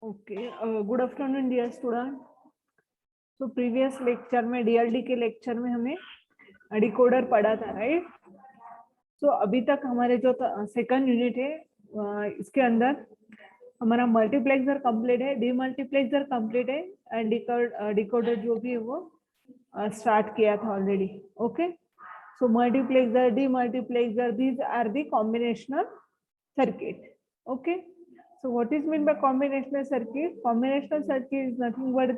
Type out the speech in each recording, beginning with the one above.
Okay, good afternoon dear student. तो previous lecture में DLD के लेक्चर में हमें डिकोडर पढ़ा था, राइट। तो अभी तक हमारे जो सेकंड यूनिट है इसके अंदर हमारा मल्टीप्लेक्सर कंप्लीट है, डीमल्टीप्लेक्सर कंप्लीट है एंड डिकोडर जो भी है वो स्टार्ट किया था already. Okay, so multiplexer, demultiplexer, these are the combinational circuit. Okay, so what is meant by combinational circuit? Combinational circuit is nothing but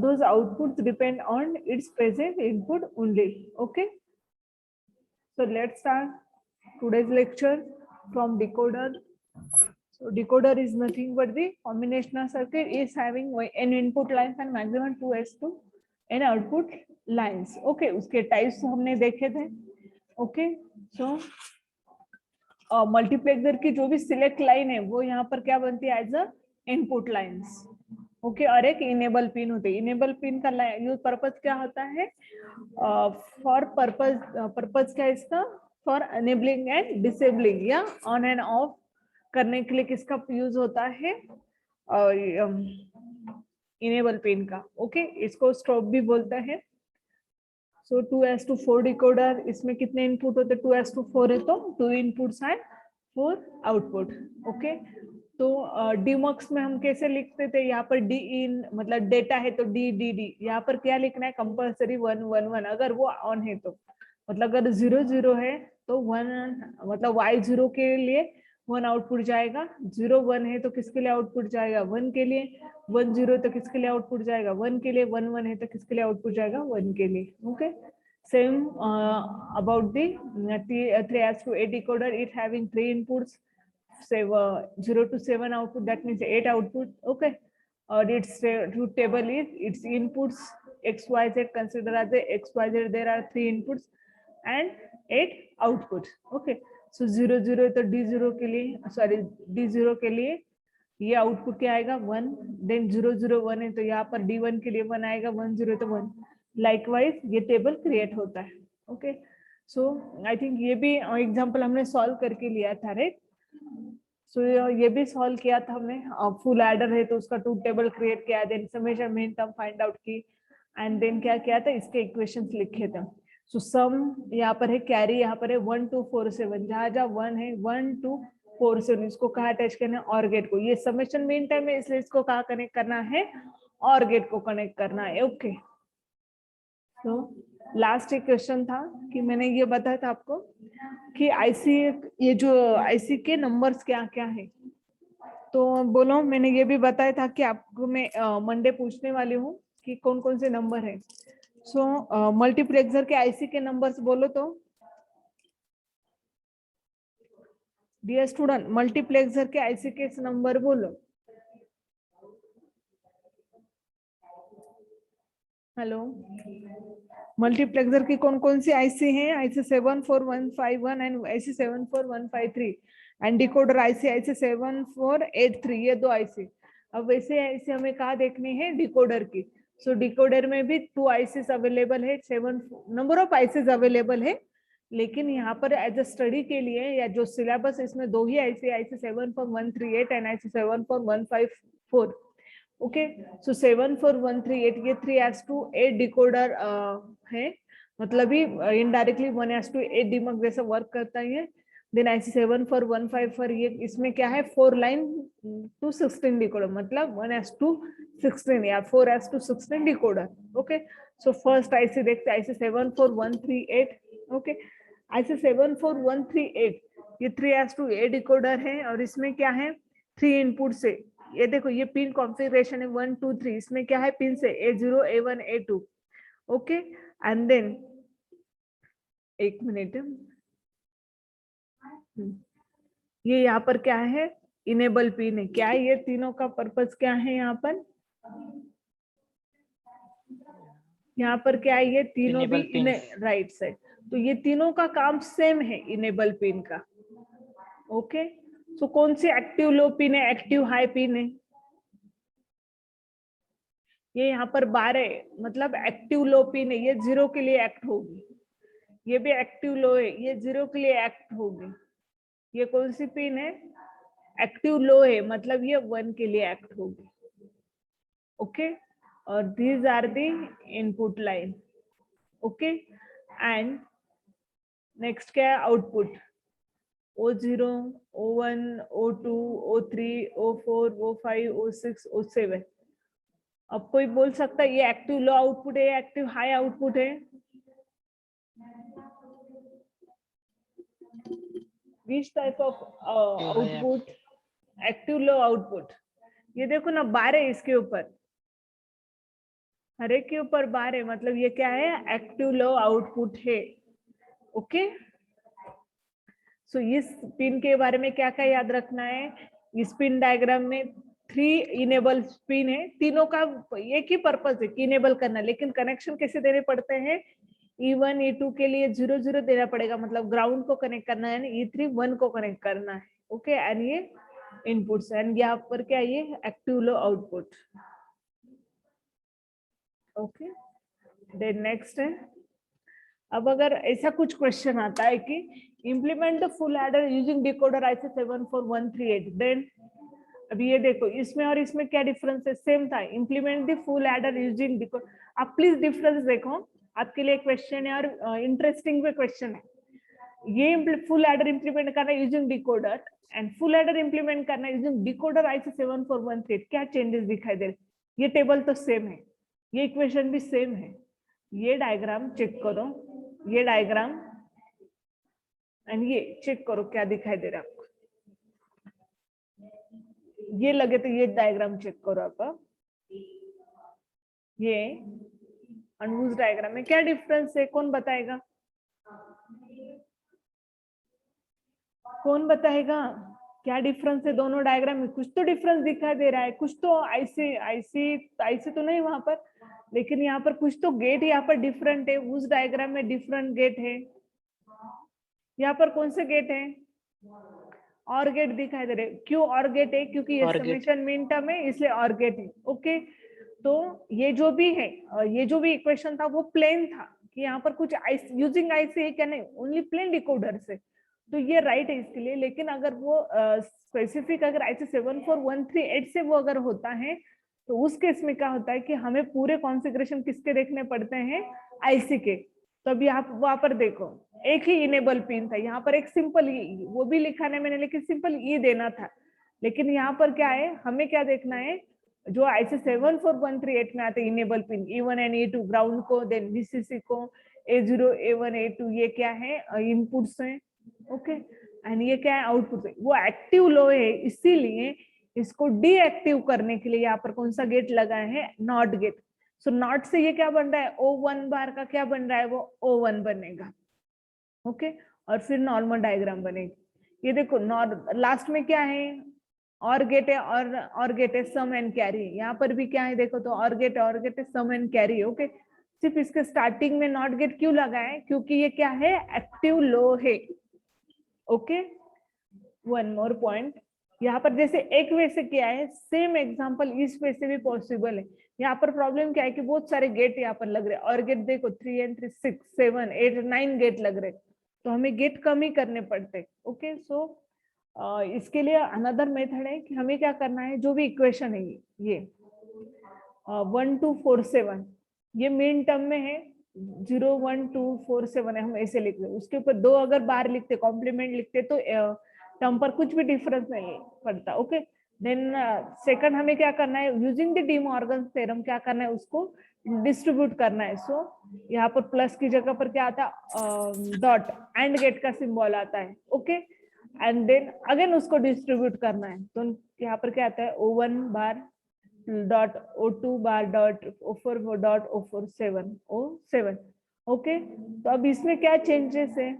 those outputs depend on its present input only. Okay, so let's start today's lecture from decoder. So decoder is nothing but the combinational circuit is having n input lines and maximum 2s to n output lines. Okay, उसके types हमने देखे थे. Okay, so multiplexer की जो भी select line है वो यहाँ पर क्या बनती है, as a input lines. Okay, और एक इनेबल पिन होती है। इनेबल पिन का यूज पर्पज क्या होता है? फॉर पर्पज क्या है इसका? फॉर एनेबलिंग एंड डिसेबलिंग या ऑन एंड ऑफ करने के लिए किसका यूज होता है? इनेबल पिन का। ओके, इसको स्टॉप भी बोलते हैं। सो 2s/4 डिकोडर, इसमें कितने इनपुट होते हैं? 2s/4 है तो 2 इनपुट्स हैं, 4 आउटपुट। ओके, तो डीमक्स में हम कैसे लिखते थे? यहाँ पर डी इन मतलब डेटा है तो डी डी डी, यहाँ पर क्या लिखना है? कंपल्सरी 1 1 1 अगर वो ऑन है तो, मतलब अगर 0 0 है तो 1 मतलब y0 के लिए 1 आउटपुट जाएगा, 0 1 है तो किसके लिए आउटपुट जाएगा? 1 के लिए, 1 0 तो किसके लिए आउटपुट जाएगा? 1 के लिए, 1 1 है तो किसके लिए आउटपुट जाएगा? 1 के लिए। Okay, same about the 3s/8 decoder, it having 3 inputs, say 0 to 7 output, that means 8 output. Okay, or its truth table is its inputs xyz, consider as a xyz, there are 3 inputs and 8 outputs. Okay, so 0 0 तो d0 के लिए, sorry d0 के लिए ये output क्या आएगा? 1। Then 0 0 1 है तो यहाँ पर d1 के लिए 1 आएगा, 1 0 तो 1। लाइकवाइज ये टेबल क्रिएट होता है। ओके, सो आई थिंक ये भी एग्जांपल हमने सॉल्व करके लिया था, राइट। सो ये भी सॉल्व किया था हमने। फुल एडर है तो उसका ट्रूथ टेबल क्रिएट किया, then summation min term find out की, एंड देन क्या किया था? इसके इक्वेशंस लिखे थे। सो सम यहाँ पर है, कैरी यहाँ पर है 1 2 4 7, जहां जहां 1 है 1 2 4 7, इसको कहा अटैच करना है? और गेट को। ये समेशन मीन टाइम है इसलिए इसको कहा कनेक्ट करना है? और गेट को कनेक्ट करना है। ओके, तो लास्ट एक क्वेश्चन था कि मैंने ये बताया था आपको कि आईसी, ये जो आईसी के नंबर्स क्या क्या है, तो बोलो। मैंने ये भी बताया था कि आपको मैं मंडे पूछने वाली हूँ कि कौन कौन से नंबर है। सो मल्टीप्लेक्सर के आईसी के नंबर्स बोलो तो। डियर स्टूडेंट, मल्टीप्लेक्सर के आईसी के नंबर बोलो। हेलो, मल्टीप्लेक्सर की कौन कौन सी आईसी है? IC 74151 and IC 74153 and decoder IC 7483, ये 2 आईसी। अब वैसे आईसी हमें कहाँ देखनी है? डिकोडर की। सो डिकोडर में भी 2 आईसीज अवेलेबल है, 7 नंबर ऑफ आईसीज अवेलेबल है, लेकिन यहाँ पर एज अ स्टडी के लिए या जो सिलेबस इसमें 2 ही IC, IC 74138 and IC 74154। Okay, so 74138 ये 3s/8 डिकोडर है, मतलब ही इनडायरेक्टली 1s/8 डिमक जैसा वर्क करता है। देन आईसी 74154 ये इसमें क्या है? 4 लाइन to 16 डिकोडर, मतलब 1s/16 या 4s/16 decoder. Okay, so first IC देखते हैं, आईसी 74138। ओके, आईसी 74138 ये 3s/8 डिकोडर है और इसमें क्या है? 3 इनपुट से। ये देखो, ये पिन कॉन्फ़िगरेशन है 1 2 3, इसमें क्या है? पिन से A0 A1 A2। Okay, and then एक मिनट, ये यहाँ पर क्या है? इनेबल पिन है। क्या है ये? तीनों का पर्पस क्या है यहाँ पर? यहाँ पर क्या है? ये तीनों भी राइट साइड, तो ये तीनों का काम सेम है इनेबल पिन का। ओके, सो कौन सी एक्टिव लो पिन है, एक्टिव हाई पिन है? ये यहाँ पर 12 मतलब एक्टिव लो पिन है, ये 0 के लिए एक्ट होगी। ये भी एक्टिव लो है, ये 0 के लिए एक्ट होगी। ये कौन सी पिन है? एक्टिव लो है मतलब ये 1 के लिए एक्ट होगी, ओके। और these are the input line, okay. And next क्या है, output O0, O1, O2, O3, O4, O5, O6, O7। अब कोई बोल सकता है ये एक्टिव लो आउटपुट है, एक्टिव हाई आउटपुट है? Which type of output? Active low output. ये देखो ना, 12 इसके ऊपर, हर एक के ऊपर 12, मतलब ये क्या है, एक्टिव लो आउटपुट है, ओके। सो इस पिन के बारे में क्या क्या याद रखना है, इस पिन डायग्राम में 3 इनेबल पिन है, तीनों का एक ही पर्पस है कि इनेबल करना, लेकिन कनेक्शन कैसे देने पड़ते हैं, E1 E2 के लिए 0 0 देना पड़ेगा, मतलब ग्राउंड को कनेक्ट करना है, E3 1 को कनेक्ट करना है, ओके। एंड ये इनपुट्स, एंड यहाँ पर क्या, ये active low output, okay. Then next है, अब अगर ऐसा कुछ क्वेश्चन आता है कि implement the full adder using decoder IC 74138, then अभी ये देखो, इसमें और इसमें क्या डिफरेंस है, सेम था, implement the full adder using decoder. आप प्लीज डिफरेंस देखो, आपके लिए क्वेश्चन है और इंटरेस्टिंग भी क्वेश्चन है। ये फुल एडर इंप्लीमेंट करना using decoder and full adder implement करना यूजिंग डिकोडर IC 74138, क्या चेंजेस दिखाई दे रहे? ये टेबल तो सेम है, ये इक्वेशन भी सेम है, ये डायग्राम चेक करो, ये डायग्राम एंड ये चेक करो क्या दिखाई दे रहा है आपको, ये लगे तो ये डायग्राम चेक करो आप, ये और उस डायग्राम में क्या डिफरेंस है, कौन बताएगा, कौन बताएगा क्या डिफरेंस है दोनों डायग्राम में? कुछ तो डिफरेंस दिखाई दे रहा है, कुछ तो ऐसे तो नहीं वहां पर, लेकिन यहाँ पर कुछ तो गेट यहाँ पर डिफरेंट है, उस डायग्राम में डिफरेंट गेट है, यहाँ पर कौन से गेट है, और गेट दिखाई दे रहे, क्यों और गेट है, क्योंकि ये समेशन मीन टर्म है इसलिए और गेट है, ओके। तो ये जो भी है, ये जो भी इक्वेशन था वो प्लेन था कि यहाँ पर कुछ यूजिंग आईसी है क्या, नहीं, ओनली प्लेन डिकोडर से, तो ये राइट है इसके लिए। लेकिन अगर वो स्पेसिफिक अगर IC 74138 से वो अगर होता है तो उस केस में क्या होता है कि हमें पूरे कॉन्फ़िगरेशन किसके देखने पड़ते हैं, आईसी के। तो अभी आप वहां पर देखो, एक ही इनेबल पिन था, यहाँ पर एक सिंपल ई, वो भी लिखा नहीं मैंने, लेकिन सिंपल ई देना था, लेकिन यहाँ पर क्या है, हमें क्या देखना है, जो IC 74138 में आते enable pin E1 and E2 ground को, देन VCC को, A0 A1 A2 ये क्या है, इनपुट्स हैं, ओके। एंड ये क्या है, आउटपुट है, वो एक्टिव लो है, इसीलिए इसको डीएक्टिव करने के लिए यहाँ पर कौन सा गेट लगाए हैं, नॉट गेट। सो नॉट से ये क्या बन रहा है, O1 बार का क्या बन रहा है, वो O1 बनेगा, ओके। और फिर नॉर्मल डायग्राम बनेगी, ये देखो लास्ट में क्या है, और गेट है, और गेट है, सम एंड कैरी, यहाँ पर भी क्या है देखो, तो और गेट है, सम एंड कैरी, ओके। सिर्फ इसके स्टार्टिंग में नॉट गेट क्यों लगा है, क्योंकि ये क्या है, एक्टिव लो है, ओके। वन मोर पॉइंट, यहाँ पर जैसे एक वे से किया है, सेम एग्जांपल इस वे से भी पॉसिबल है। यहाँ पर प्रॉब्लम क्या है कि बहुत सारे गेट यहाँ पर लग रहे हैं, और गेट देखो 3 and 3 6 7 8 9 गेट लग रहे, तो हमें गेट कम ही करने पड़ते, ओके। सो इसके लिए अनदर मेथड है कि हमें क्या करना है, जो भी इक्वेशन है ये 1 2 4 7 ये मेन टर्म में है, 0 1 2 4 7 है, हम ऐसे लिख रहे, उसके ऊपर 2 अगर बार लिखते, कॉम्प्लीमेंट लिखते, तो टर्म पर कुछ भी डिफरेंस नहीं पड़ता, ओके। देन सेकंड हमें क्या करना है, using the De Morgan theorem क्या करना है, उसको डिस्ट्रीब्यूट करना है। सो यहाँ पर प्लस की जगह पर क्या आता है, डॉट, एंड गेट का सिंबल आता है, ओके। एंड देन अगेन उसको डिस्ट्रीब्यूट करना है, तो यहाँ पर क्या आता है, O1 बार डॉट O2 बार dot O4 dot O4 7 O7, okay. तो अब इसमें क्या चेंजेस है,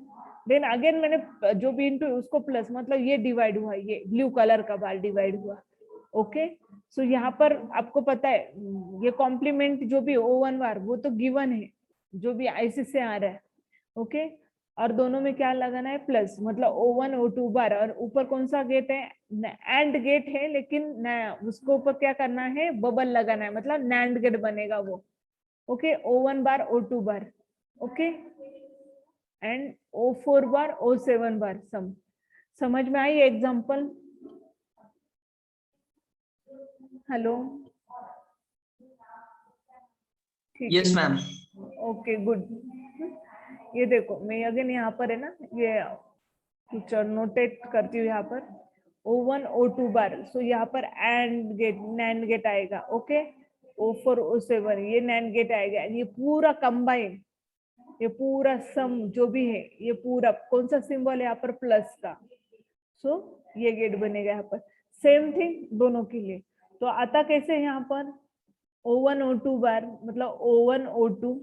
देन अगेन मैंने जो भी इनटू उसको प्लस, मतलब ये डिवाइड हुआ, ये ब्लू कलर का बार डिवाइड हुआ, ओके। सो यहाँ पर आपको पता है ये कॉम्प्लीमेंट जो भी O1 बार वो तो गिवन है, जो भी IC से आ रहा है, ओके। और दोनों में क्या लगाना है, प्लस, मतलब O1 O2 बार, और ऊपर कौन सा गेट है, एंड गेट है, लेकिन उसको ऊपर क्या करना है, बबल लगाना है, मतलब नैंड गेट बनेगा वो, okay. O1 bar O2 bar, okay, and O4 bar O7 बार, समझ में आई एग्जांपल, हेलो, ठीक यस है, मैम। Okay good. ये देखो मैं अगेन यहाँ पर है ना, ये कुछ नोटेट करती हूँ यहाँ पर O1 O2 बार। सो यहाँ पर एंड गेट नैंड गेट आएगा, ओके। O4 O7 ये नैंड गेट आएगा, ये पूरा कंबाइन, ये पूरा सम जो भी है, ये पूरा कौन सा सिंबल है यहाँ पर, प्लस का। सो ये गेट बनेगा यहाँ पर। सेम थिंग दोनों के लिए। तो आता कैसे है यहाँ पर, O1 O2 बार मतलब O1 O2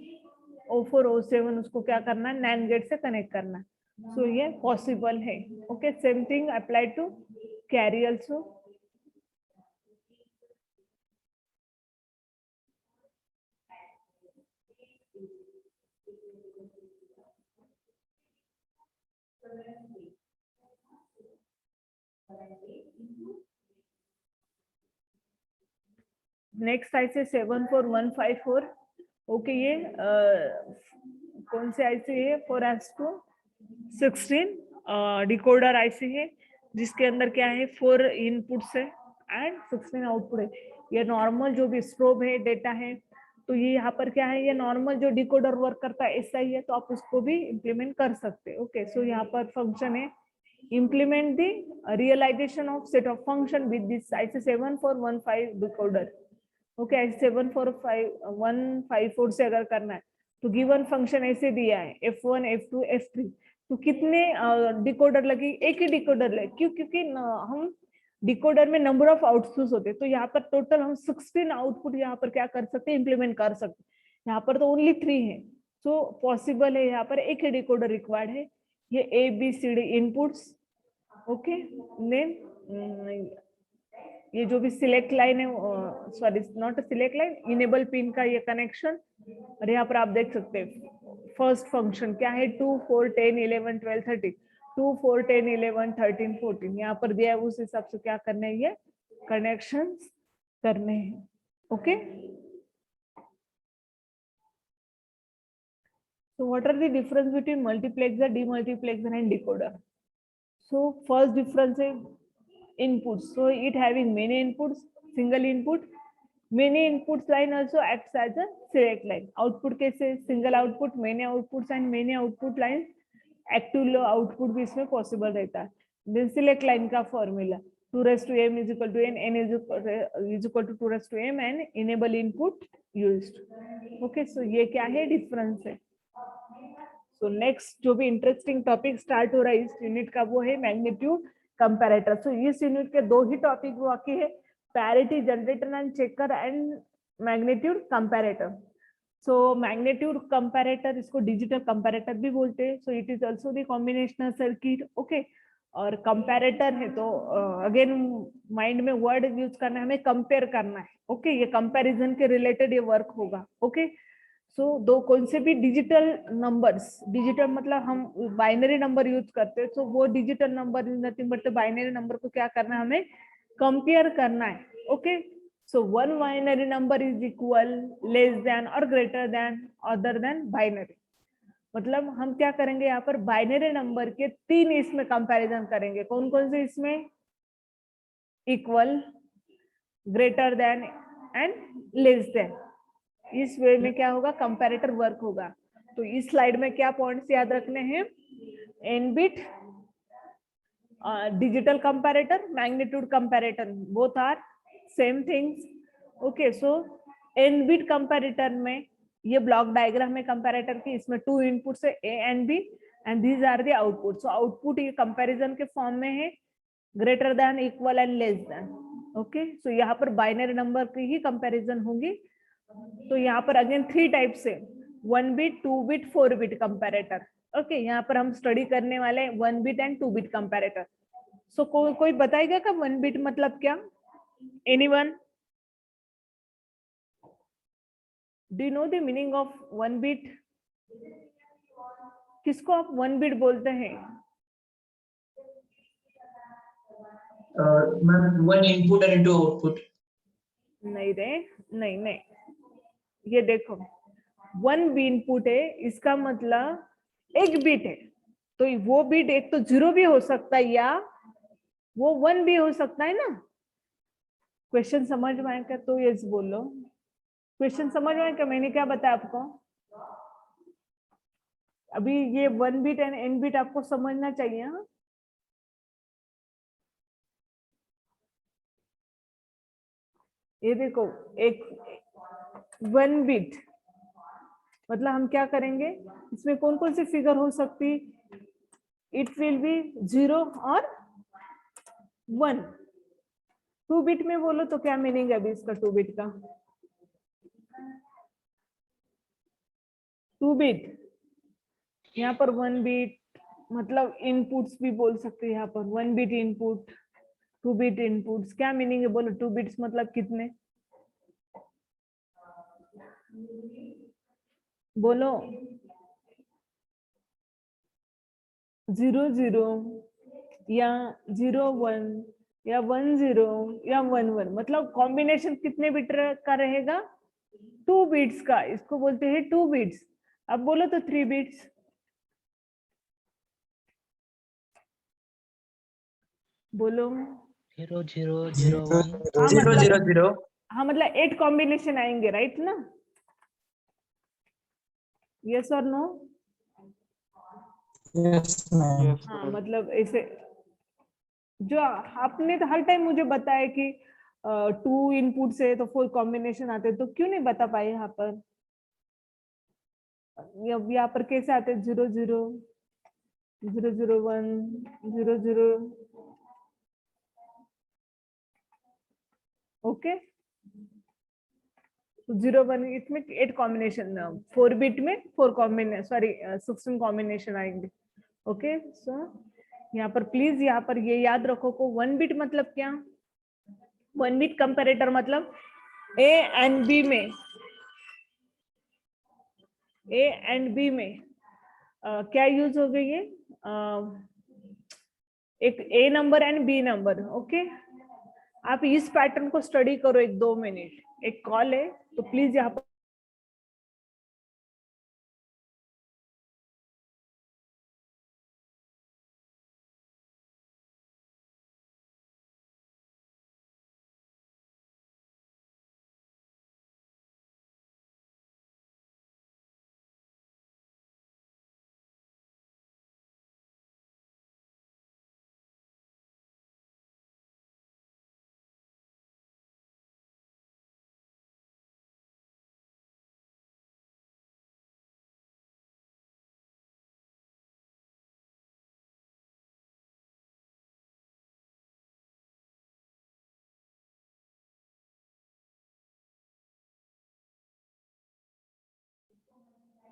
O4 O7 उसको क्या करना है, नैंड गेट से कनेक्ट करना। सो ये पॉसिबल है, okay. Same thing apply to carry also. Next ऐसे 74154, ओके। ये कौन से आईसी है, 4:16 डिकोडर आईसी है, जिसके अंदर क्या है, 4 इनपुट्स है एंड 16 आउटपुट है। ये नॉर्मल जो भी स्ट्रोब है डेटा है, तो ये यहाँ पर क्या है, ये नॉर्मल जो डिकोडर वर्क करता है ऐसा ही है, तो आप उसको भी इम्प्लीमेंट कर सकते हैं, ओके। सो यहाँ पर फंक्शन है, implement the realization of set of function with this IC 7415 decoder, okay. IC 745 154 से अगर करना है तो गिवन फंक्शन ऐसे दिया है, F1 F2 F3। तो कितने डिकोडर लगे, एक ही डिकोडर लगे, क्यों, क्योंकि हम डिकोडर में नंबर ऑफ आउटपुट होते हैं, तो यहाँ पर टोटल हम 16 आउटपुट यहाँ पर क्या कर सकते हैं, इंप्लीमेंट कर सकते हैं। यहाँ पर तो ओनली 3 है, सो पॉसिबल है यहाँ पर एक ही डिकोडर रिक्वायर्ड है। ये ABCD इनपुट्स, ओके। देन ये जो भी सिलेक्ट लाइन है, sorry not select line, enable pin का ये कनेक्शन। और यहाँ पर आप देख सकते हैं फर्स्ट फंक्शन क्या है, 2 4 10 11 12 13, 2 4 10 11 13 14 यहाँ पर दिया है, उस हिसाब से क्या करने हैं, ये कनेक्शन करने हैं, okay. So what are the difference between multiplexer, demultiplexer and decoder? So first difference is inputs. So it having many inputs, single input. Many inputs line also acts as a select line. Output कैसे, single output, many outputs and many output lines. Active low output भी इसमें possible रहता है. Then select line का formula 2 raised to m is equal to n is equal to 2 raised to m and enable input used. Okay, so ये क्या है, difference है. So next जो भी इंटरेस्टिंग टॉपिक स्टार्ट हो रहा है इस यूनिट का, वो है मैग्नीट्यूड कंपैरेटर। सो इस यूनिट के 2 ही टॉपिक बाकी है, parity generator and checker and magnitude comparator. So magnitude comparator, इसको डिजिटल कंपैरेटर भी बोलते हैं। सो it is also the combinational circuit, okay. और कंपैरेटर है तो अगेन माइंड में वर्ड यूज करना है, हमें कंपेयर करना है, ओके। ये कंपैरिजन के रिलेटेड ये वर्क होगा, ओके। सो दो कौन से भी डिजिटल नंबर्स, डिजिटल मतलब हम बाइनरी नंबर यूज करते हैं, तो वो digital number is nothing but binary number को क्या करना है, हमें कंपेयर करना है, okay. So one binary number is equal, less than और greater than other than binary. मतलब हम क्या करेंगे यहाँ पर, बाइनरी नंबर के 3 इसमें कंपैरिजन करेंगे। कौन कौन से इसमें, equal, greater than and less then. इस वे में क्या होगा, कंपैरेटर वर्क होगा। तो इस स्लाइड में क्या पॉइंट्स याद रखने हैं, N bit digital comparator, magnitude comparator, both are same things, okay. So N bit comparator में ये ब्लॉक डायग्राम में कंपैरेटर की, इसमें 2 इनपुट्स है A and B and these are the output. So output ये कंपैरिजन के फॉर्म में है, greater than, equal and less than, okay. So यहाँ पर बाइनरी नंबर की ही कंपैरिजन होगी। तो यहाँ पर अगेन 3 टाइप से, 1 bit, 2 bit, 4 bit comparator, okay. यहाँ पर हम स्टडी करने वाले हैं 1 बिट एंड 2 बिट कंपैरेटर। सो कोई बताएगा का 1 बिट मतलब क्या, anyone, do you know the meaning of 1 bit? किसको आप 1 बिट बोलते हैं? One input and 2 output. नहीं रे, नहीं नहीं, ये देखो 1 बी इनपुट है, इसका मतलब एक बिट है, तो वो बिट एक तो 0 भी हो सकता है या वो 1 भी हो सकता है ना। क्वेश्चन समझ में आया क्या? तो यस बोलो। क्वेश्चन समझ में आया क्या? मैंने क्या बताया आपको? अभी ये 1 बिट एंड n बिट आपको समझना चाहिए। हाँ, ये देखो, एक 1 बिट मतलब हम क्या करेंगे, इसमें कौन कौन सी फिगर हो सकती? इट विल बी 0 और 1। 2 बिट में बोलो तो क्या मीनिंग है अभी इसका 2 बिट का? 2 बिट यहाँ पर 1 बिट मतलब इनपुट्स भी बोल सकते हैं यहाँ पर 1 बिट इनपुट, 2 बिट इनपुट्स, क्या मीनिंग है बोलो? 2 बिट्स मतलब कितने? बोलो। 0 0 या 0 1 या 1 0 या 1 1 मतलब कॉम्बिनेशन कितने बिट का रहेगा? 2 बिट्स का, इसको बोलते हैं 2 बिट्स। अब बोलो तो 3 बिट्स। बोलो। 0 0 0 1 हाँ 0 मतलब 0 0 हाँ मतलब 8 कॉम्बिनेशन आएंगे, राइट ना? यस और नो? Yes, ma'am. हाँ मतलब ऐसे जो आपने तो हर टाइम मुझे बताया कि 2 इनपुट से तो 4 कॉम्बिनेशन आते, तो क्यों नहीं बता पाए यहाँ पर? यहाँ पर कैसे आते? 0 0 0 0 1 0 0। ओके, 0 1 इसमें 8 कॉम्बिनेशन, 4 बिट में 4 कॉम्बिनेशन, सॉरी 16 कॉम्बिनेशन आएंगे। ओके, सो यहाँ पर प्लीज यहाँ पर ये याद रखो को 1 बिट मतलब क्या? 1 बिट कंपैरेटर मतलब ए एंड बी में, ए एंड बी में क्या यूज हो गई है? एक A number and B number. Okay, आप इस पैटर्न को स्टडी करो 1-2 मिनट। एक कॉल है तो प्लीज यहाँ पर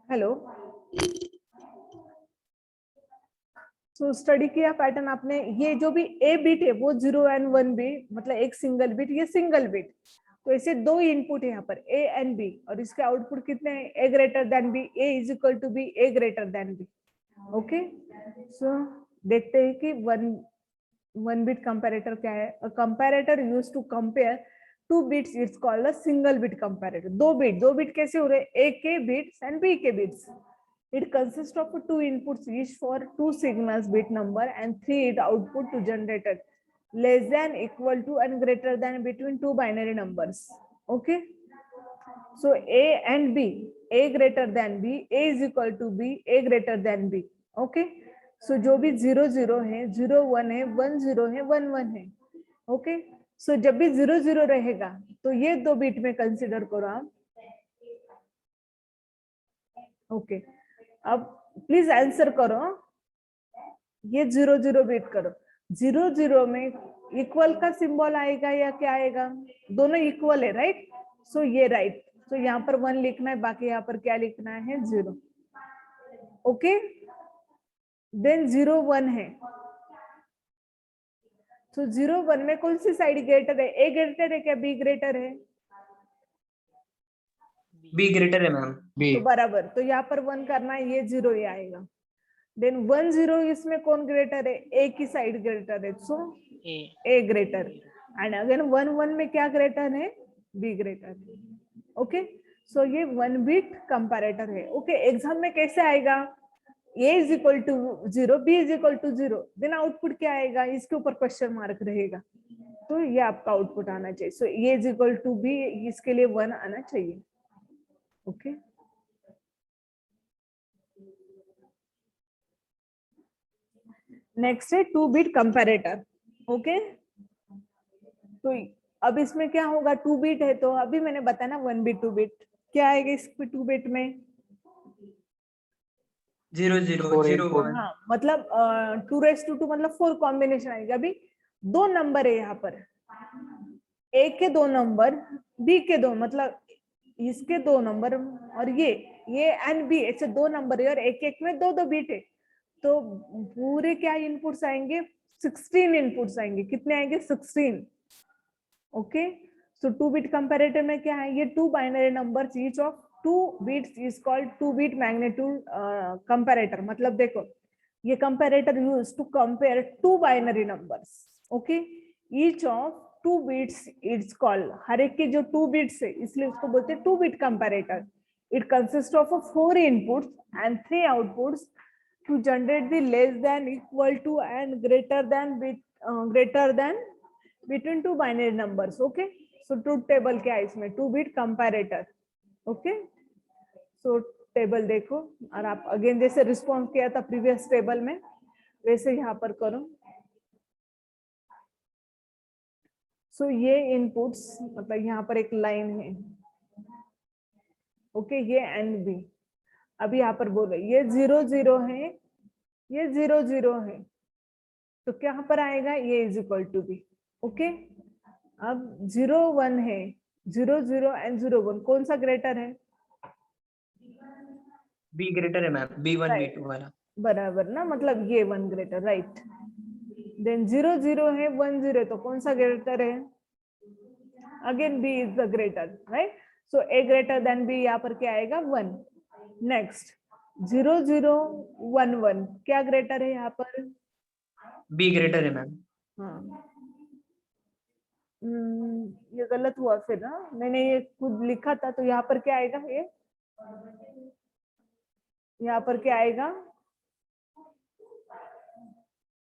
हेलो। सो स्टडी किया पैटर्न आपने, ये जो भी ए बिट है वो 0 एंड 1 बिट मतलब एक सिंगल बिट, ये सिंगल बिट। तो ऐसे 2 इनपुट है यहाँ पर ए एंड बी, और इसके आउटपुट कितने हैं? A greater than B, A is equal to B, A greater than B. Okay, so देखते हैं कि 1 बिट कंपैरेटर क्या है। A comparator used to compare 2 bits it's called a single bit comparator. 2 bit कैसे हो रहे हैं? ए के बिट्स एंड बी के bits. It consists of 2 inputs each for 2 signals bit number and 3 it output to generated less than, equal to and greater than between 2 binary numbers. Okay, so A and B, A greater than B, A is equal to B, A greater than B. Okay, so जो भी 0 0 है, 0 1 है, 1 0 है, 1 1 है। Okay, सो जब भी 0 0 रहेगा तो ये 2 बिट में कंसिडर करो आप। ओके, अब प्लीज आंसर करो, ये 0 0 बिट करो। 0 0 में इक्वल का सिंबल आएगा या क्या आएगा? दोनों इक्वल है, राइट? सो ये राइट, सो यहाँ पर 1 लिखना है, बाकी यहाँ पर क्या लिखना है? 0। ओके, देन 0 1 है, तो 0 1 में कौन सी साइड ग्रेटर है? ए ग्रेटर है क्या बी ग्रेटर है? B greater है मैम। तो बराबर, तो यहाँ पर 1 करना है, ये 0 ही आएगा। देन 1 0 इसमें कौन ग्रेटर है? ए की साइड ग्रेटर है, so A greater. And again 1 1 में क्या ग्रेटर है? बी ग्रेटर है। ओके, सो ये 1 बिट कंपैरेटर है। ओके, एग्जाम में कैसे आएगा? A is equal to 0, B is equal to 0, then output क्या आएगा? इसके ऊपर क्वेश्चन मार्क रहेगा। तो ये आपका आउटपुट आना चाहिए. सो ए इज इक्वल टू बी, इसके लिए 1 आना चाहिए. ओके. नेक्स्ट है 2 बिट कंपैरेटर. ओके. तो अब इसमें क्या होगा, 2 बिट है तो अभी मैंने बताया ना 1 बिट 2 बिट. क्या आएगा इसमें 2 बिट में? 0 0 0 1. हाँ, मतलब 2 मतलब 4 कॉम्बिनेशन आएगा. अभी 2 नंबर है यहाँ पर, ए के 2 नंबर, बी के 2, मतलब इसके 2 नंबर और ये एंड बी, ऐसे 2 नंबर है और एक एक में 2 बिट है. तो पूरे क्या इनपुट्स आएंगे? 16 इनपुट्स आएंगे. कितने आएंगे? 16. ओके. सो 2 बिट कंपैरेटर में क्या है, ये 2 binary numbers each of 2 bits is called 2 bit magnitude comparator. मतलब देखो, ये comparator use to compare 2 binary numbers. Okay. Each of 2 bits it's called, हर एक के जो 2 बिट्स है इसलिए उसको बोलते हैं 2 bit comparator. It consist of 4 inputs and 3 outputs to generate the less than, equal to and greater than between 2 binary numbers. Okay. So truth table क्या है इसमें? 2 bit comparator. Okay. So table देखो और आप अगेन जैसे response किया था previous table में वैसे यहाँ पर करो. सो ये इनपुट्स, मतलब यहाँ पर एक लाइन है. ओके. ये एंड बी. अभी यहाँ पर बोलो ये 0 0 है, ये 0 0 है, तो क्या यहाँ पर आएगा? ये is equal to B. Okay. अब 0 1 है, 0 0 एंड 0 1 कौन सा ग्रेटर है? B greater है मैम, B1 B2 वाला. बराबर ना, मतलब ये 1 ग्रेटर. राइट. देन 0 0 है, 1 0 तो कौन सा ग्रेटर है? Again B is the greater. Right. So A greater than B, यहाँ पर क्या आएगा? 1. नेक्स्ट 0 0 1 1 क्या ग्रेटर है यहाँ पर? B greater है मैम. हाँ. ये गलत हुआ फिर ना, मैंने ये खुद लिखा था. तो यहाँ पर क्या आएगा? ये यहाँ पर क्या आएगा?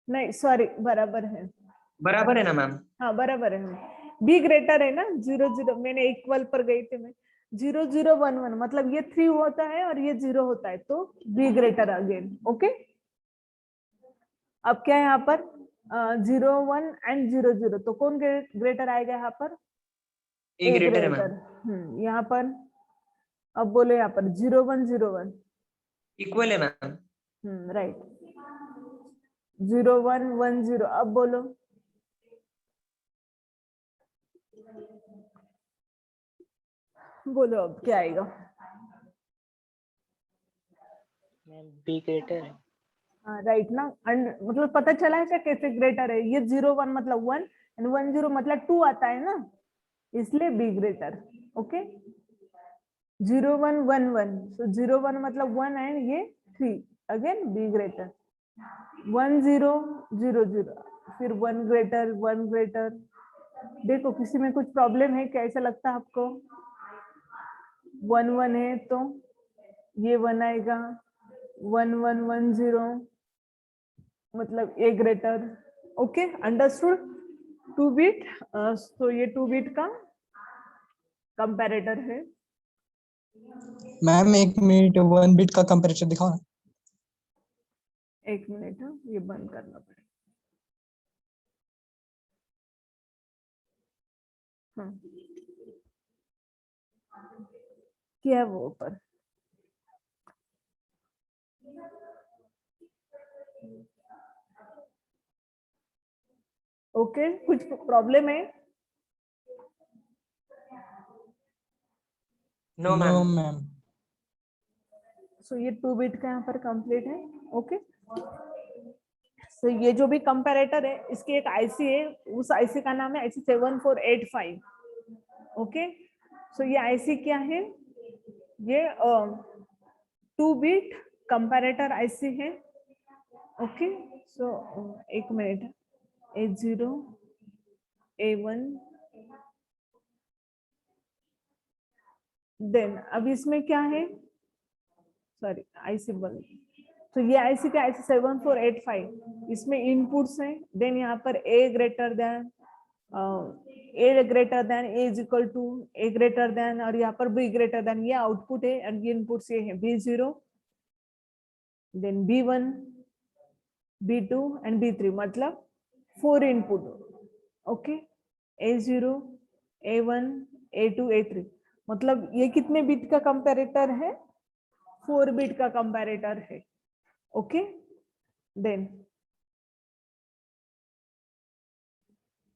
नहीं सॉरी, बराबर है. बराबर है ना मैम? हाँ बराबर है. बी ग्रेटर है ना. 0 0 मैंने इक्वल पर गई थी मैं. 0 0 1 1 मतलब ये 3 होता है और ये 0 होता है, तो बी ग्रेटर अगेन. ओके. अब क्या है यहाँ पर? 0 1 एंड 0 0 तो कौन ग्रेटर आएगा यहाँ पर? A greater है मैम. यहाँ पर अब बोलो, यहाँ पर 0 1 0 1 इक्वल है मैम. राइट. 0 1 1 0 अब बोलो. बोलो अब क्या आएगा? बी ग्रेटर है. राइट ना. मतलब पता चला है क्या कैसे ग्रेटर है? ये 0 1 मतलब 1 एंड 1 0 मतलब 2 आता है ना, इसलिए बी ग्रेटर. ओके. 0 1 1 1 so 0 1 मतलब 1 एंड ये 3, अगेन बी ग्रेटर. 1 0 0 0 फिर 1 ग्रेटर 1 ग्रेटर. देखो किसी में कुछ प्रॉब्लम है क्या? ऐसा लगता है आपको? 1 1 है तो ये 1 आएगा. 1 1 1 0 मतलब ए ग्रेटर. ओके. अंडरस्टूड. 2 बिट. तो ये 2 बिट का कंपैरेटर है. मैम 1 मिनट, 1 बिट का कंपैरेटर दिखाओ. 1 मिनट. हाँ, ये बंद करना पड़ेगा. हाँ क्या है वो ऊपर? ओके. कुछ प्रॉब्लम है? No no ma'am. Ma'am. So ये 2 बिट का यहाँ पर कंप्लीट है. ओके. सो ये जो भी कंपैरेटर है इसकी एक आईसी है, उस आईसी का नाम है आईसी 7485. ओके. सो ये आईसी क्या है? ये 2 बिट कंपैरेटर आईसी है. ओके. सो एक मिनट. A0 A1 देन अब इसमें क्या है? सॉरी आईसी बंद. तो ये आईसी का आईसी 7485, इसमें इनपुट्स हैं. देन यहाँ पर A greater than A greater than, A is equal to, A greater than, और यहाँ पर बी ग्रेटर देन, ये आउटपुट है और ये इनपुट्स ये है B0, then B1, B2 and B3, मतलब 4 input. Okay, A0, A1, A2, A3, मतलब ये कितने बिट का कंपैरेटर है? 4 बिट का कंपैरेटर है। ओके, देन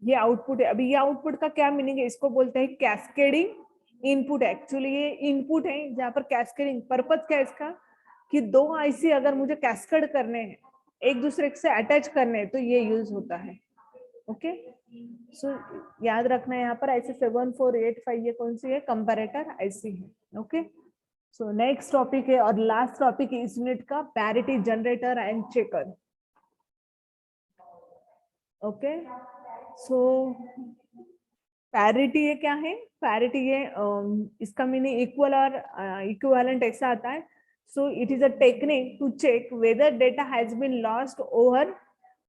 ये आउटपुट है। अभी ये आउटपुट का क्या मीनिंग है? इसको बोलते हैं कैस्केडिंग इनपुट। एक्चुअली ये इनपुट है जहां पर कैस्केडिंग, पर्पज क्या है इसका कि 2 आईसी अगर मुझे कैस्केड करने हैं, एक दूसरे से अटैच करने हैं, तो ये यूज होता है। ओके, सो याद रखना है यहाँ पर ऐसे 7485 ये कौन सी है? कंपैरेटर आईसी है। ओके, सो नेक्स्ट टॉपिक है और लास्ट टॉपिक इस यूनिट का, parity generator and checker. Okay, so parity ये क्या है? पैरिटी ये इसका मीनिंग इक्वल और इक्विवेलेंट ऐसा आता है। So it is a technique to check whether data has been lost over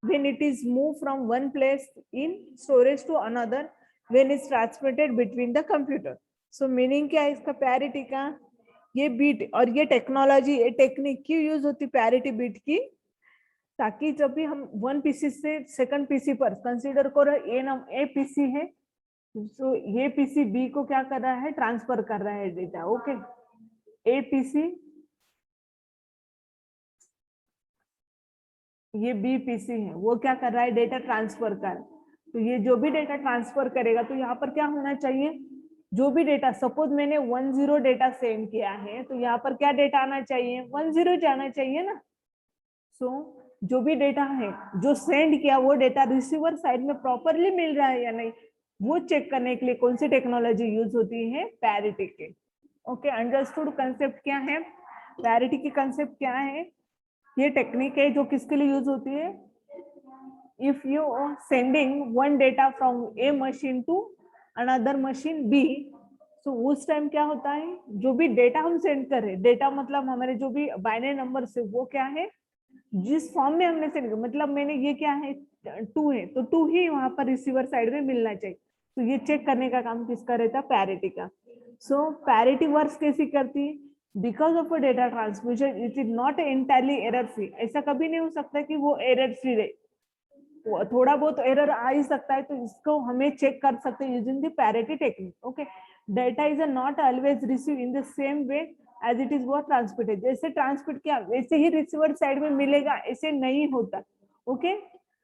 when it is moved from one place in storage to another when it's transmitted between the computer. So meaning क्या है इसका parity का? ये beat और ये technology, ये technique क्यों use होती पैरिटी बीट की? ताकि जब भी हम वन पीसी से सेकंड पीसी पर, कंसीडर करो ए पीसी है, तो ये पीसी बी को क्या कर रहा है? ट्रांसफर कर रहा है डेटा। ओके, ए पीसी, ये बी पीसी है, वो क्या कर रहा है? डेटा ट्रांसफर कर। तो ये जो भी डेटा ट्रांसफर करेगा, तो यहाँ पर क्या होना चाहिए? जो भी डेटा, सपोज मैंने 10 डेटा सेंड किया है, तो यहाँ पर क्या डेटा आना चाहिए? 10 जाना चाहिए ना। सो जो भी डेटा है जो सेंड किया, वो डेटा रिसीवर साइड में प्रॉपरली मिल रहा है या नहीं, वो चेक करने के लिए कौन सी टेक्नोलॉजी यूज होती है? पैरिटी के। ओके, अंडरस्टूड कंसेप्ट क्या है? पैरिटी की कंसेप्ट क्या है? ये टेक्निक है जो किसके लिए यूज होती है? If you sending one data from A machine to another machine B, तो उस टाइम क्या होता है? जो भी डेटा हम सेंड कर रहे, डेटा मतलब हमारे जो भी बाइनरी नंबर से, वो क्या है? जिस फॉर्म में हमने सेंड, मतलब मैंने ये क्या है? 2 है, तो 2 ही वहां पर रिसीवर साइड में मिलना चाहिए। तो ये चेक करने का काम किसका रहता है? पैरिटी का। सो पैरिटी वर्क्स कैसी करती है? Because of a data transmission it is not entirely error free. ऐसा कभी नहीं हो सकता कि वो एरर फ्री रहे, थोड़ा बहुत एरर आ ही सकता है, तो इसको हमें चेक कर सकते हैं using the parity technique. Okay, data is not always receive in the same way as it is what transmitted. जैसे ट्रांसमिट किया वैसे ही रिसीवर साइड में मिलेगा, ऐसे नहीं होता। ओके,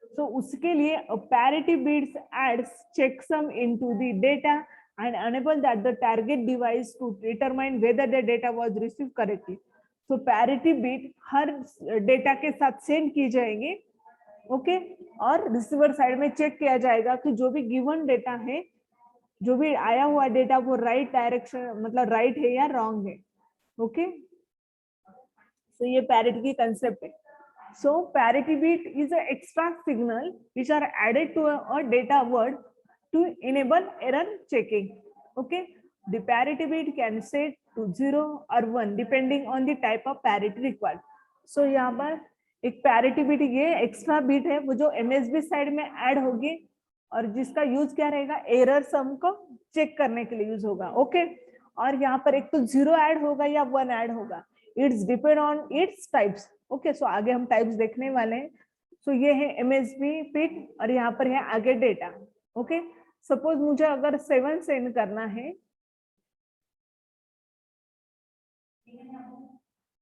सो उसके लिए parity bits adds checksum into the data and enable that the target device to determine whether the data was received correctly. So parity bit her data के साथ सेंड की जाएंगे। ओके, और रिसीवर साइड में check किया जाएगा कि जो भी गिवन डेटा है, जो भी आया हुआ डेटा, वो राइट डायरेक्शन, मतलब राइट है या रॉन्ग है। ओके, सो ये पैरिटी की कंसेप्ट है। So parity bit is an extra signal which are added to a data word to enable error checking. Okay, the parity bit can set to 0 or 1 depending on the type of parity required. So यहाँ पर एक parity bit, ये extra bit है, वो जो MSB side में add होगी और जिसका यूज क्या रहेगा? एरर सम को चेक करने के लिए यूज होगा। ओके, और यहाँ पर एक तो 0 ऐड होगा या 1 ऐड होगा, it's depend on its types. Okay, so आगे हम टाइप्स देखने वाले हैं। सो ये है MSB बिट और यहाँ पर है आगे डेटा। ओके, सपोज मुझे अगर 7 सेंड करना है,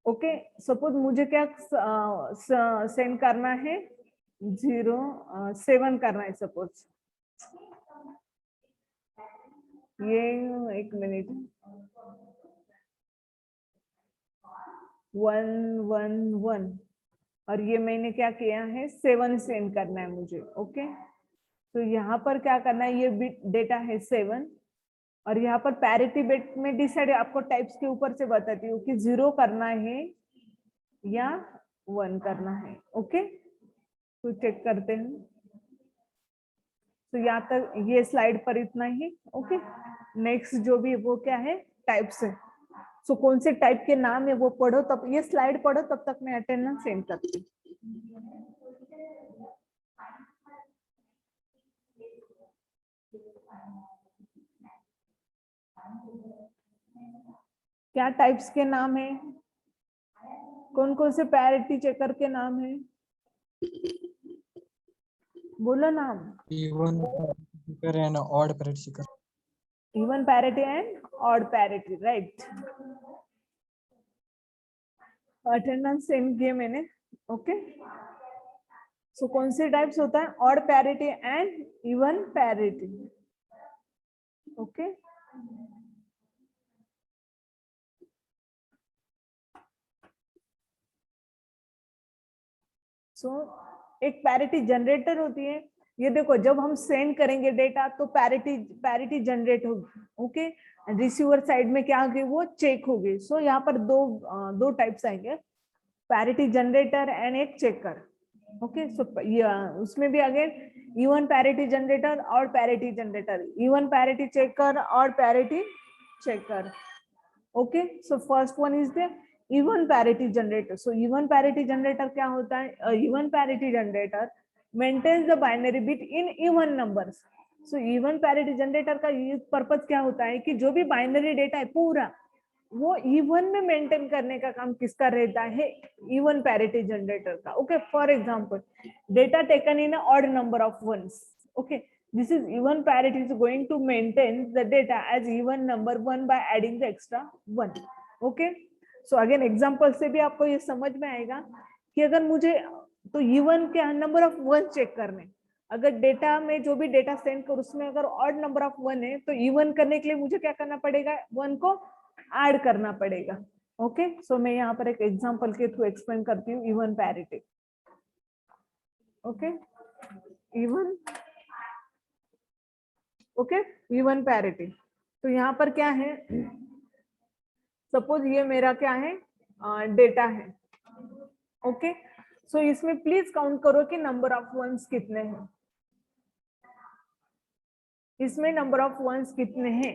ओके, सपोज मुझे क्या सेंड करना है? 7 करना है सपोज। ये एक मिनट, 1 1 1 और ये मैंने क्या किया है? 7 सेंड करना है मुझे। ओके, तो यहाँ पर क्या करना है? ये बिट डेटा है 7 और यहाँ पर पैरिटी बिट में डिसाइड, आपको टाइप्स के ऊपर से बताती हूँ कि 0 करना है या 1 करना है। ओके, तो चेक करते हैं। तो यहाँ तक ये स्लाइड पर इतना ही। ओके, नेक्स्ट जो भी वो क्या है? टाइप्स है। सो कौन से टाइप के नाम है वो पढ़ो, तब ये स्लाइड पढ़ो, तब तक मैं अटेंडेंस सेंड करती हूँ। क्या टाइप्स के नाम है? कौन कौन से पैरिटी चेकर के नाम है? बोलो नाम। even checker and odd parity checker. Even parity and odd parity, right. Attendance send किए मैंने, ओके। सो कौन से टाइप्स होता है? Odd parity and even parity, okay. So एक पैरिटी जनरेटर होती है। ये देखो, जब हम सेंड करेंगे डेटा तो पैरिटी जनरेट होगी, ओके। रिसीवर साइड में क्या होगी? वो चेक होगी। सो यहाँ पर दो टाइप्स आएंगे, पैरिटी जनरेटर एंड एक चेकर, ओके। सो उसमें भी अगेन इवन पैरिटी जनरेटर और parity generator, even parity checker और parity checker, okay. So first one is the even parity generator. So even parity generator क्या होता है? Even parity generator maintains the binary bit in even numbers. So even parity generator का ये purpose क्या होता है कि जो भी बाइनरी डेटा है पूरा वो इवन में मेंटेन करने का काम किसका रहता है? इवन पैरिटी जनरेटर का, okay. For example, data taken in odd number of ones, okay. This is even parity is going to maintain the data as even number 1 by adding the extra 1, okay. So again example से भी आपको ये समझ में आएगा कि अगर मुझे तो इवन के नंबर ऑफ वन चेक करने, अगर डेटा में जो भी डेटा सेंड कर उसमें अगर ऑड नंबर ऑफ वन है तो इवन करने के लिए मुझे क्या करना पड़ेगा? वन को ऐड करना पड़ेगा, ओके। सो मैं यहाँ पर एक एग्जाम्पल के थ्रू एक्सप्लेन करती हूँ even parity, okay. Even, okay, even parity. तो यहाँ पर क्या है? सपोज ये मेरा क्या है? डेटा है, ओके। सो इसमें प्लीज काउंट करो कि नंबर ऑफ वंस कितने हैं। इसमें नंबर ऑफ वंस कितने हैं?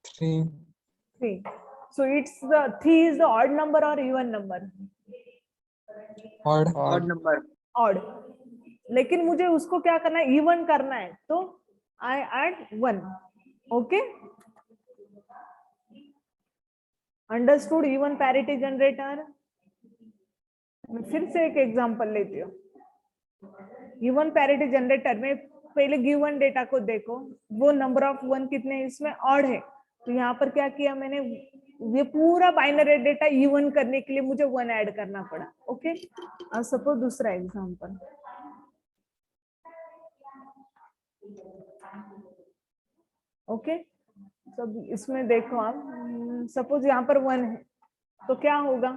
3. 3. So it's the 3 is the odd number or even number? Odd. Odd number. Odd. लेकिन मुझे उसको क्या करना है? इवन करना है, तो I add 1, okay? Understood even parity generator? मैं फिर से एक एग्जांपल लेती हूँ। इवन पैरिटी जनरेटर में पहले गिवन डेटा को देखो, वो नंबर ऑफ वन कितने हैं? इसमें ऑड है। तो यहाँ पर क्या किया मैंने? ये पूरा बाइनरी डेटा इवन करने के लिए मुझे 1 ऐड करना पड़ा, ओके। सपोज दूसरा एग्जांपल, ओके। तो इसमें देखो आप, सपोज यहाँ पर 1 है तो क्या होगा?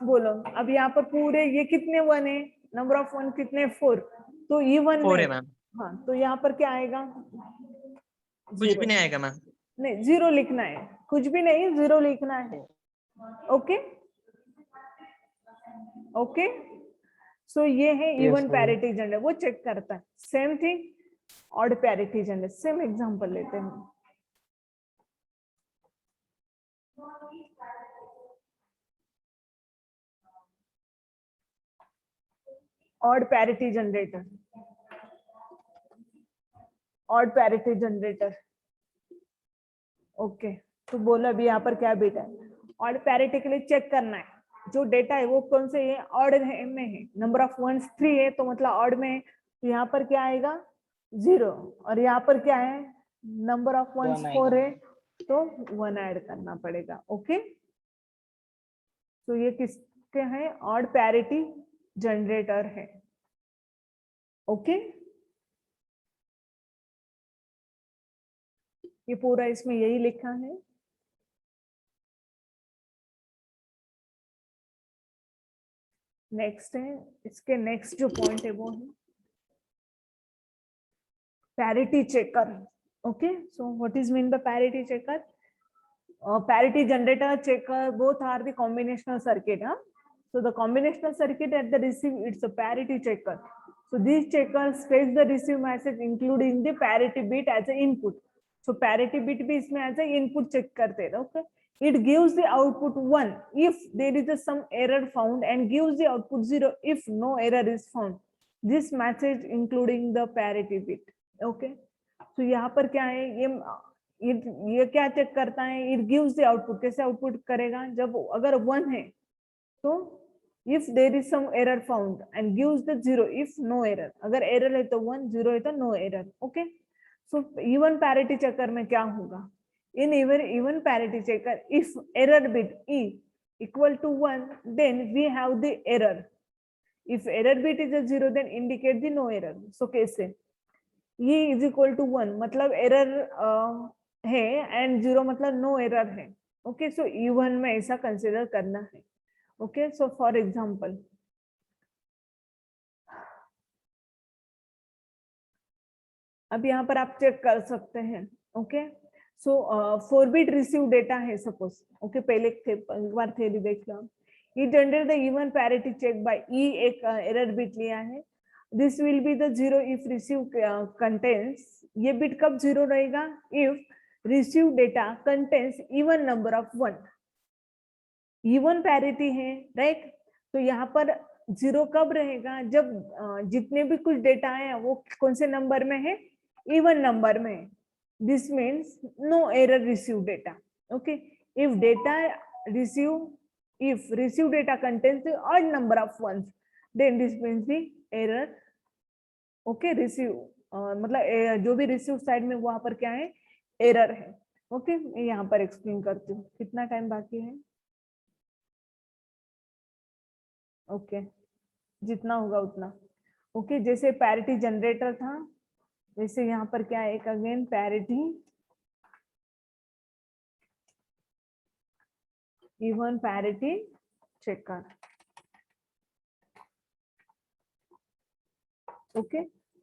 बोलो। अब यहाँ पर पूरे ये कितने 1 है? नंबर ऑफ 1 कितने? 4। तो इवन 4 है मैम। हाँ, तो यहाँ पर क्या आएगा? कुछ भी नहीं आएगा मैम। नहीं, 0 लिखना है, कुछ भी नहीं, 0 लिखना है, ओके, ओके। सो ये है इवन पैरिटी जनरेटर, वो चेक करता है। Same thing odd parity generator, same example लेते हैं। Odd parity generator, odd parity generator, okay. तो बोलो अभी यहाँ पर क्या बेटा है? ऑड पैरिटी के लिए चेक करना है जो डेटा है वो कौन से है? ऑड में है। नंबर ऑफ वंस 3 है तो मतलब ऑड में है, तो यहाँ पर क्या आएगा? 0। और यहाँ पर क्या है? नंबर ऑफ वंस 4 है तो 1 ऐड करना पड़ेगा, ओके। तो ये किसके हैं? ऑड पैरिटी जनरेटर है, ओके। ये पूरा इसमें यही लिखा है। नेक्स्ट है, इसके नेक्स्ट जो पॉइंट है वो है parity checker, okay. So what is mean by parity checker? Parity generator, checker, both are the combinational circuit. So the combinational circuit at the receive, it's a parity checker. So these checkers fetch the receive message including the parity bit as an input. So parity bit भी इसमें as an input check करते हैं, okay? It gives the output 1 if there is some error found and gives the output 0 if no error is found. This message including the parity bit. Okay, तो यहाँ पर क्या है, ये क्या check करता है, इट गिव्स द आउटपुट. कैसे आउटपुट करेगा, जब अगर 1 है तो if there is some error found and gives the 0 if no error. अगर error है तो 1, 0 है तो no error. Okay, so even parity checker में क्या होगा, in even parity checker if error bit e equal to 1 then we have the error. If error bit is a 0 then indicate the no error. So कैसे, ये is equal to 1 मतलब error है and 0 मतलब no error है. Okay, so even में ऐसा consider करना है. Okay, so for example, अब यहाँ पर आप चेक कर सकते हैं. Okay, so 4 bit receive data है सपोज. ओके, पहले एक बार थ्योरी देख लो. ये generate the even parity check by E, एक एरर बिट लिया है. This will be the 0 if receive contents. ये बिट कब 0 रहेगा, if receive data contents even number of 1. Even parity है, राइट. तो यहाँ पर 0 कब रहेगा, जब जितने भी कुछ डेटा है वो कौन से नंबर में है, इवन नंबर में. This means no error receive data. Okay, if data receive, if receive data contains the odd number of ones then this means the error. Okay, receive मतलब जो भी रिसीव साइड में वहां पर क्या है, एरर है. ओके, मैं यहाँ पर एक्सप्लेन करती हूँ. कितना टाइम बाकी है. ओके, जितना होगा उतना. ओके, जैसे पैरिटी जनरेटर था वैसे यहाँ पर क्या है, एक again parity even parity checker. Okay,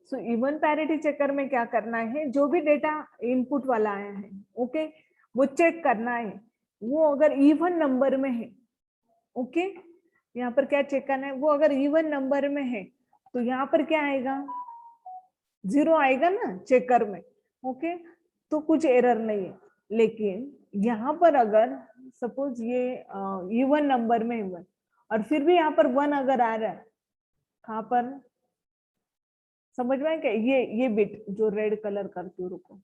सो इवन पैरिटी चेकर में क्या करना है, जो भी डेटा इनपुट वाला आया है, ओके, वो चेक करना है. वो अगर इवन नंबर में है, ओके, यहाँ पर क्या चेक करना है, वो अगर इवन नंबर में है तो यहाँ पर क्या आएगा, 0 आएगा ना चेकर में. ओके, तो कुछ एरर नहीं है. लेकिन यहाँ पर अगर सपोज ये इवन नंबर में 1 और फिर भी यहाँ पर 1 अगर आ रहा है, कहाँ पर समझ में क्या, ये बिट जो रेड कलर करती हूँ, रुको,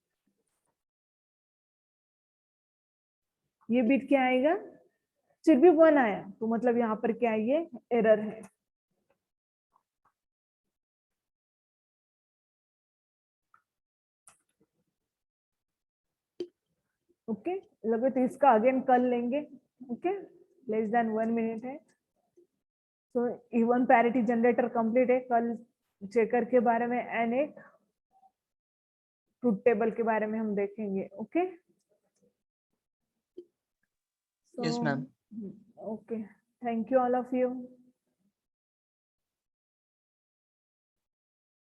ये बिट क्या आएगा, फिर भी 1 आया तो मतलब यहाँ पर क्या है, ये एरर है. ओके, लगे तो इसका अगेन कर लेंगे. ओके, लेस देन 1 मिनट है. तो इवन पैरिटी जनरेटर कंप्लीट है. कल चेकर के बारे में एंड एक ट्रूथ टेबल के बारे में हम देखेंगे. Okay, Yes, ma'am. Okay, thank you all of you.